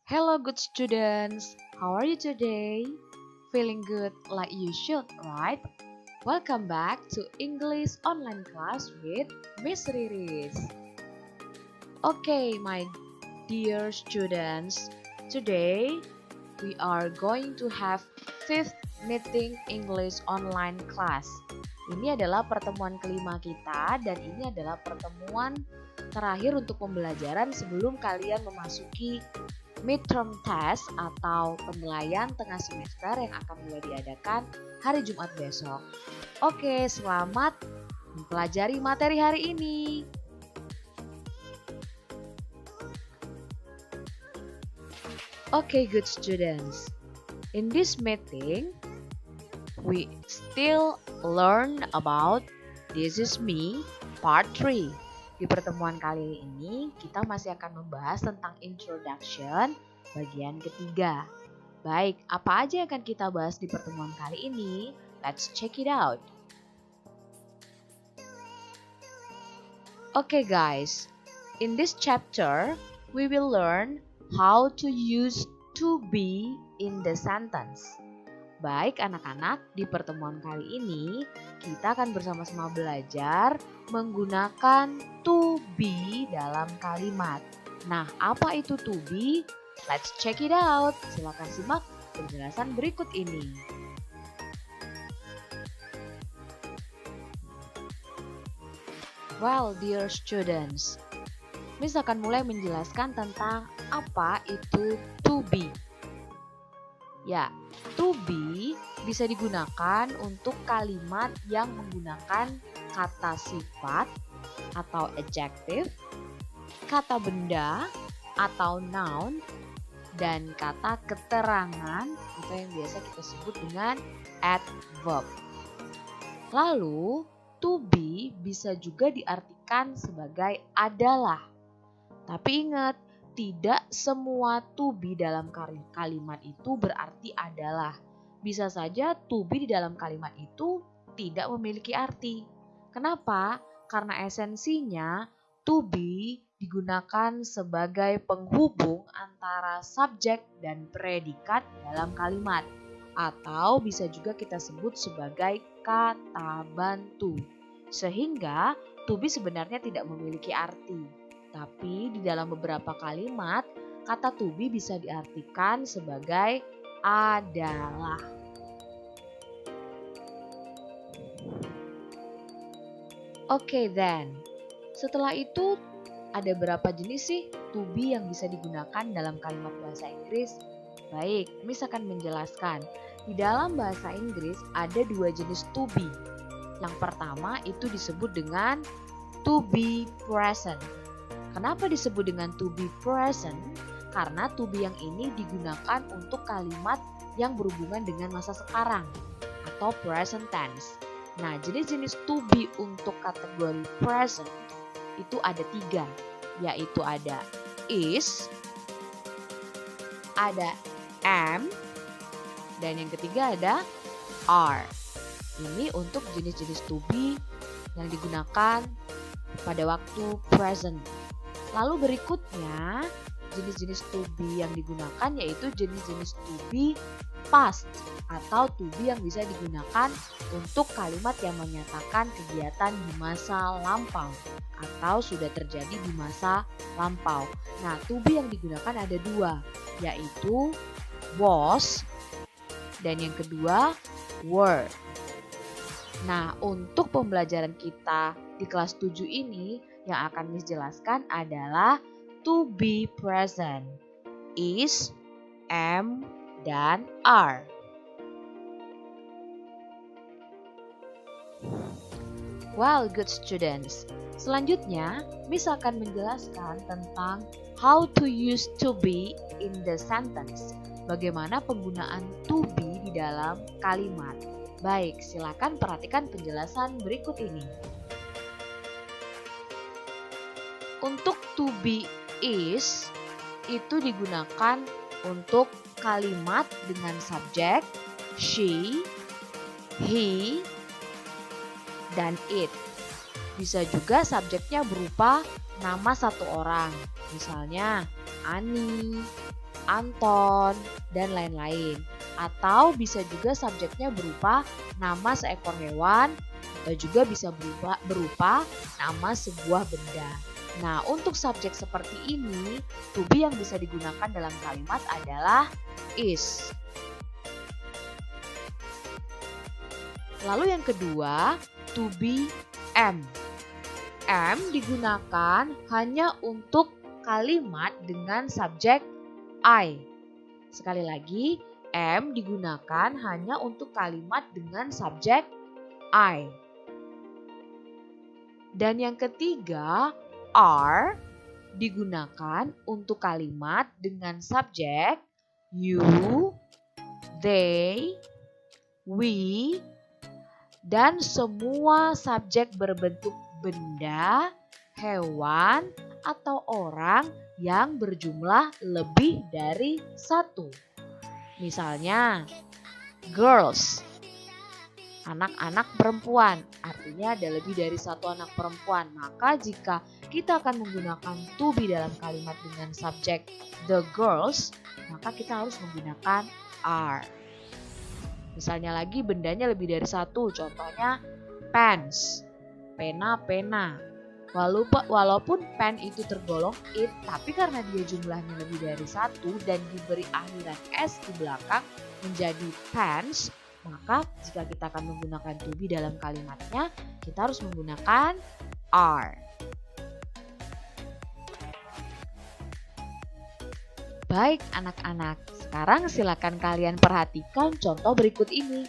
Hello, good students. How are you today? Feeling good like you should, right? Welcome back to English online class with Miss Riris. Okay, my dear students, today we are going to have fifth meeting English online class. Ini adalah pertemuan kelima kita dan ini adalah pertemuan terakhir untuk pembelajaran sebelum kalian memasuki midterm test atau penilaian tengah semester yang akan mulai diadakan hari Jumat besok. Oke, selamat mempelajari materi hari ini. Okay, good students. In this meeting, we still learn about This Is Me Part 3. Di pertemuan kali ini, kita masih akan membahas tentang introduction bagian ketiga. Baik, apa aja yang akan kita bahas di pertemuan kali ini? Let's check it out. Okay guys, in this chapter, we will learn how to use to be in the sentence. Baik anak-anak, di pertemuan kali ini kita akan bersama-sama belajar menggunakan to be dalam kalimat. Nah, apa itu to be? Let's check it out. Silakan simak penjelasan berikut ini. Well, dear students, Miss akan mulai menjelaskan tentang apa itu to be. Ya, to be bisa digunakan untuk kalimat yang menggunakan kata sifat atau adjective, kata benda atau noun, dan kata keterangan atau yang biasa kita sebut dengan adverb. Lalu, to be bisa juga diartikan sebagai adalah. Tapi ingat, tidak semua to be dalam kalimat itu berarti adalah. Bisa saja to be di dalam kalimat itu tidak memiliki arti. Kenapa? Karena esensinya to be digunakan sebagai penghubung antara subjek dan predikat dalam kalimat. Atau bisa juga kita sebut sebagai kata bantu. Sehingga to be sebenarnya tidak memiliki arti. Tapi di dalam beberapa kalimat, kata to be bisa diartikan sebagai adalah. Oke, then. Setelah itu, ada berapa jenis sih to be yang bisa digunakan dalam kalimat bahasa Inggris? Baik, Miss akan menjelaskan. Di dalam bahasa Inggris ada dua jenis to be. Yang pertama itu disebut dengan to be present. Kenapa disebut dengan to be present? Karena to be yang ini digunakan untuk kalimat yang berhubungan dengan masa sekarang atau present tense. Nah, jenis-jenis to be untuk kategori present itu ada 3, yaitu ada is, ada am, dan yang ketiga ada are. Ini untuk jenis-jenis to be yang digunakan pada waktu present. Lalu berikutnya, jenis-jenis to be yang digunakan yaitu jenis-jenis to be past atau to be yang bisa digunakan untuk kalimat yang menyatakan kegiatan di masa lampau atau sudah terjadi di masa lampau. Nah, to be yang digunakan ada 2, yaitu was dan yang kedua were. Nah, untuk pembelajaran kita di kelas 7 ini yang akan Miss jelaskan adalah to be present, is, am, dan are. Well, good students. Selanjutnya, Miss akan menjelaskan tentang how to use to be in the sentence. Bagaimana penggunaan to be di dalam kalimat. Baik, silakan perhatikan penjelasan berikut ini. Untuk to be is itu digunakan untuk kalimat dengan subjek she, he, dan it. Bisa juga subjeknya berupa nama satu orang, misalnya Ani, Anton, dan lain-lain. Atau bisa juga subjeknya berupa nama seekor hewan atau juga bisa berupa nama sebuah benda. Nah, untuk subjek seperti ini, to be yang bisa digunakan dalam kalimat adalah is. Lalu yang kedua, to be am. Am digunakan hanya untuk kalimat dengan subjek I. Sekali lagi, am digunakan hanya untuk kalimat dengan subjek I. Dan yang ketiga, are digunakan untuk kalimat dengan subjek you, they, we, dan semua subjek berbentuk benda, hewan, atau orang yang berjumlah lebih dari satu. Misalnya, girls, anak-anak perempuan, artinya ada lebih dari satu anak perempuan. Maka jika kita akan menggunakan to be dalam kalimat dengan subjek the girls, maka kita harus menggunakan are. Misalnya lagi bendanya lebih dari satu, contohnya pens, pena. Walaupun pen itu tergolong it, tapi karena dia jumlahnya lebih dari satu dan diberi akhiran s di belakang menjadi pens, maka jika kita akan menggunakan to be dalam kalimatnya, kita harus menggunakan are. Baik anak-anak, sekarang silakan kalian perhatikan contoh berikut ini.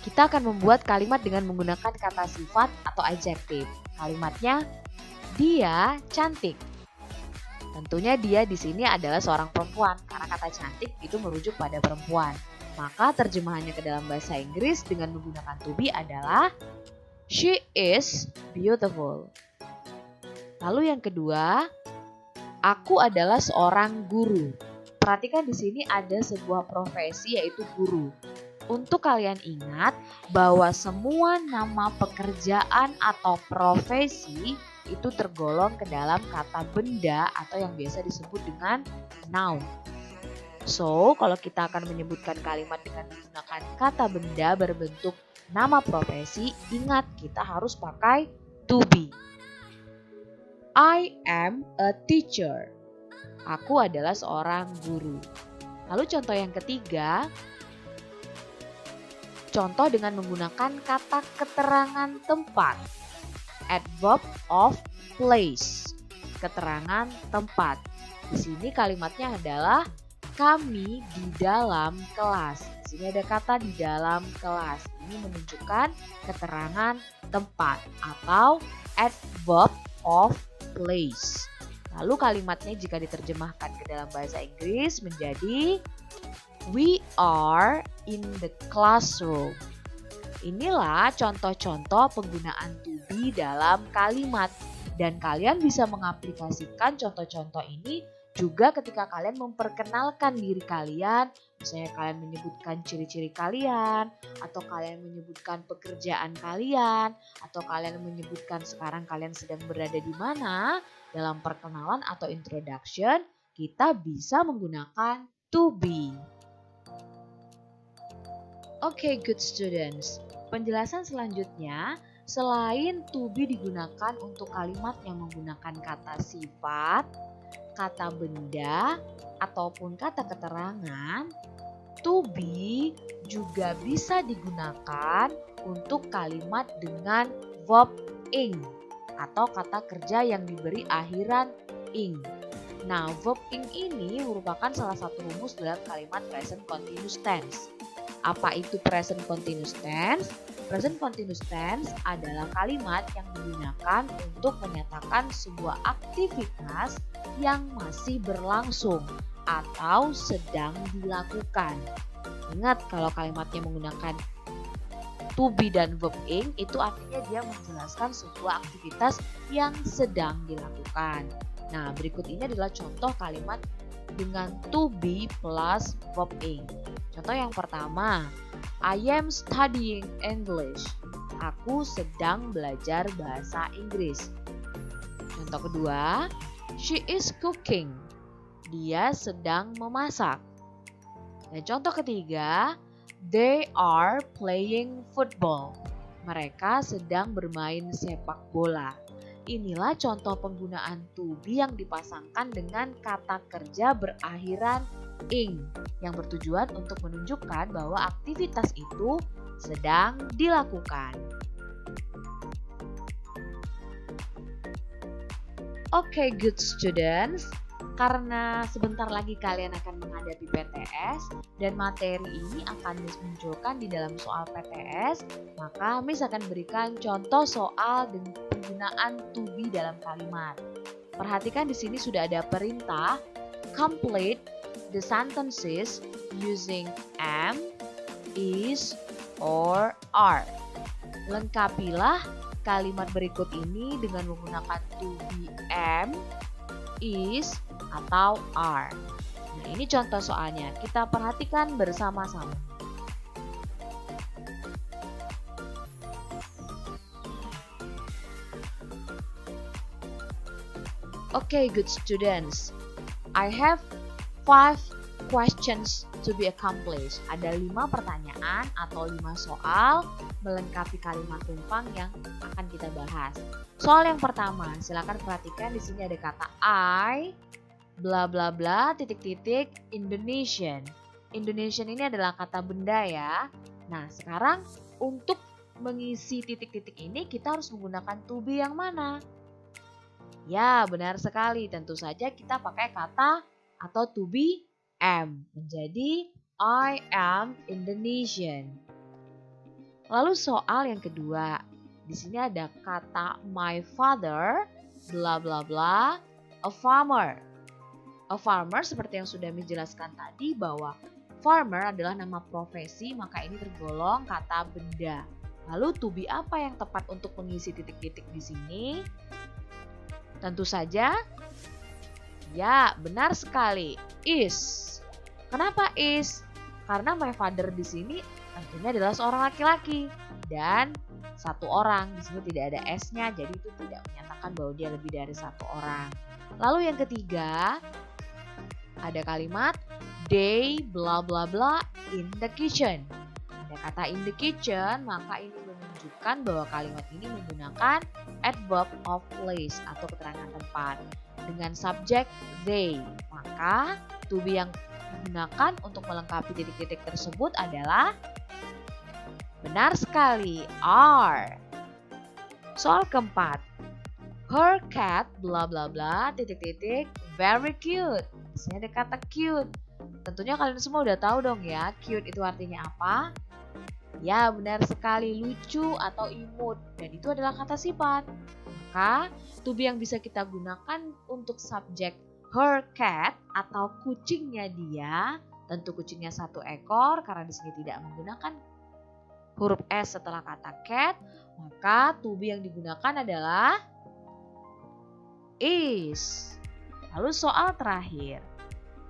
Kita akan membuat kalimat dengan menggunakan kata sifat atau adjektif. Kalimatnya, dia cantik. Tentunya dia di sini adalah seorang perempuan, karena kata cantik itu merujuk pada perempuan. Maka terjemahannya ke dalam bahasa Inggris dengan menggunakan to be adalah she is beautiful. Lalu yang kedua, aku adalah seorang guru. Perhatikan di sini ada sebuah profesi yaitu guru. Untuk kalian ingat bahwa semua nama pekerjaan atau profesi itu tergolong ke dalam kata benda atau yang biasa disebut dengan noun. So, kalau kita akan menyebutkan kalimat dengan menggunakan kata benda berbentuk nama profesi, ingat kita harus pakai to be. I am a teacher. Aku adalah seorang guru. Lalu contoh yang ketiga, contoh dengan menggunakan kata keterangan tempat. Adverb of place. Keterangan tempat. Di sini kalimatnya adalah kami di dalam kelas. Di sini ada kata di dalam kelas. Ini menunjukkan keterangan tempat atau adverb of place. Lalu kalimatnya jika diterjemahkan ke dalam bahasa Inggris menjadi we are in the classroom. Inilah contoh-contoh penggunaan to be dalam kalimat. Dan kalian bisa mengaplikasikan contoh-contoh ini juga ketika kalian memperkenalkan diri kalian. Misalnya kalian menyebutkan ciri-ciri kalian, atau kalian menyebutkan pekerjaan kalian, atau kalian menyebutkan sekarang kalian sedang berada di mana. Dalam perkenalan atau introduction, kita bisa menggunakan to be. Oke, good students. Penjelasan selanjutnya, selain to be digunakan untuk kalimat yang menggunakan kata sifat, kata benda, ataupun kata keterangan, to be juga bisa digunakan untuk kalimat dengan verb ing atau kata kerja yang diberi akhiran ing. Nah, verb ing ini merupakan salah satu rumus dalam kalimat present continuous tense. Apa itu present continuous tense? Present continuous tense adalah kalimat yang digunakan untuk menyatakan sebuah aktivitas yang masih berlangsung atau sedang dilakukan. Ingat, kalau kalimatnya menggunakan to be dan verb ing, itu artinya dia menjelaskan sebuah aktivitas yang sedang dilakukan. Nah, berikut ini adalah contoh kalimat dengan to be plus verb ing. Contoh yang pertama, I am studying English. Aku sedang belajar bahasa Inggris. Contoh kedua, she is cooking. Dia sedang memasak. Dan contoh ketiga, they are playing football. Mereka sedang bermain sepak bola. Inilah contoh penggunaan to be yang dipasangkan dengan kata kerja berakhiran ing yang bertujuan untuk menunjukkan bahwa aktivitas itu sedang dilakukan. Oke, good students. Karena sebentar lagi kalian akan menghadapi PTS dan materi ini akan Miss munculkan di dalam soal PTS, maka Miss akan berikan contoh soal dengan penggunaan to be dalam kalimat. Perhatikan di sini sudah ada perintah complete the sentences using am, is, or are. Lengkapilah kalimat berikut ini dengan menggunakan to be am, is, atau are. Nah, ini contoh soalnya. Kita perhatikan bersama-sama. Okay, good students. I have 5 questions to be accomplished. Ada 5 pertanyaan atau 5 soal melengkapi kalimat tumpang yang akan kita bahas. Soal yang pertama, silakan perhatikan di sini ada kata I, bla bla bla, titik-titik, Indonesian. Indonesian ini adalah kata benda ya. Nah, sekarang untuk mengisi titik-titik ini kita harus menggunakan to be yang mana? Ya, benar sekali. Tentu saja kita pakai kata atau to be am. Menjadi I am Indonesian. Lalu soal yang kedua. Di sini ada kata my father, bla bla bla, a farmer. A farmer seperti yang sudah dijelaskan tadi bahwa farmer adalah nama profesi, maka ini tergolong kata benda. Lalu to be apa yang tepat untuk mengisi titik-titik di sini? Tentu saja, ya benar sekali, is. Kenapa is? Karena my father di sini tentunya adalah seorang laki-laki dan satu orang. Di sini tidak ada s-nya, jadi itu tidak menyatakan bahwa dia lebih dari satu orang. Lalu yang ketiga, ada kalimat they bla bla bla in the kitchen. Ada kata in the kitchen, maka ini menunjukkan bahwa kalimat ini menggunakan adverb of place atau keterangan tempat dengan subjek they. Maka to be yang digunakan untuk melengkapi titik-titik tersebut adalah benar sekali, are. Soal keempat, her cat bla bla bla titik-titik very cute. Di sini ada kata cute. Tentunya kalian semua udah tahu dong ya, cute itu artinya apa? Ya, benar sekali, lucu atau imut. Dan itu adalah kata sifat. Maka, to be yang bisa kita gunakan untuk subjek her cat atau kucingnya dia, tentu kucingnya satu ekor karena di sini tidak menggunakan huruf S setelah kata cat, maka to be yang digunakan adalah is. Lalu soal terakhir.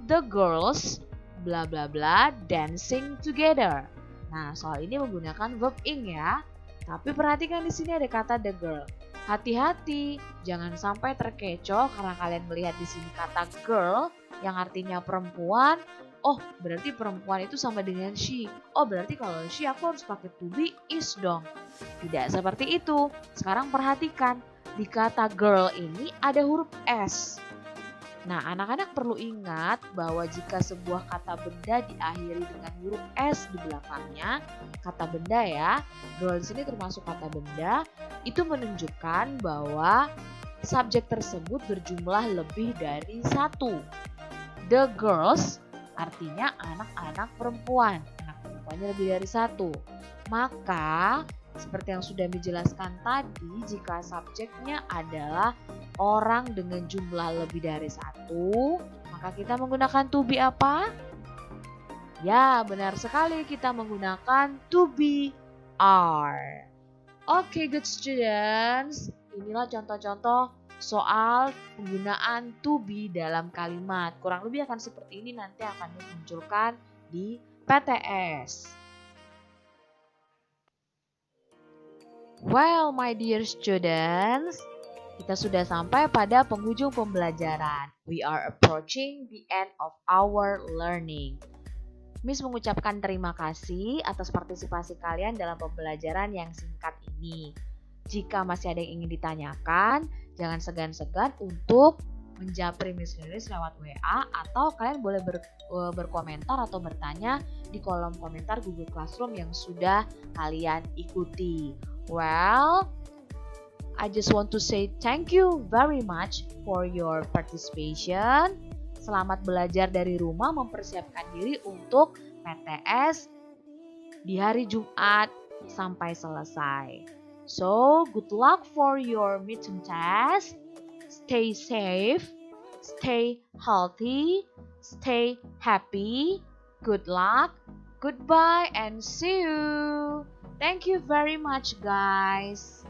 The girls bla bla bla dancing together. Nah, soal ini menggunakan verb ing ya. Tapi perhatikan di sini ada kata the girl. Hati-hati, jangan sampai terkecoh karena kalian melihat di sini kata girl yang artinya perempuan. Oh, berarti perempuan itu sama dengan she. Oh, berarti kalau she aku harus pakai to be is dong. Tidak seperti itu. Sekarang perhatikan, di kata girl ini ada huruf S. Nah, anak-anak perlu ingat bahwa jika sebuah kata benda diakhiri dengan huruf S di belakangnya, kata benda ya, girl di sini termasuk kata benda, itu menunjukkan bahwa subjek tersebut berjumlah lebih dari satu. The girls artinya anak-anak perempuan, anak perempuannya lebih dari satu. Maka, seperti yang sudah dijelaskan tadi, jika subjeknya adalah orang dengan jumlah lebih dari satu, maka kita menggunakan to be apa? Ya, benar sekali kita menggunakan to be are. Oke, good students. Inilah contoh-contoh soal penggunaan to be dalam kalimat. Kurang lebih akan seperti ini nanti akan dimunculkan di PTS. Well, my dear students, Kita sudah sampai pada penghujung pembelajaran. We are approaching the end of our learning. Miss mengucapkan terima kasih atas partisipasi kalian dalam pembelajaran yang singkat ini. Jika masih ada yang ingin ditanyakan, jangan segan-segan untuk menjapri Miss Lilis lewat WA atau kalian boleh berkomentar atau bertanya di kolom komentar Google Classroom yang sudah kalian ikuti. Well, I just want to say thank you very much for your participation. Selamat belajar dari rumah mempersiapkan diri untuk PTS di hari Jumat sampai selesai. So, good luck for your midterm test. Stay safe, stay healthy, stay happy. Good luck, goodbye, and see you. Thank you very much, guys.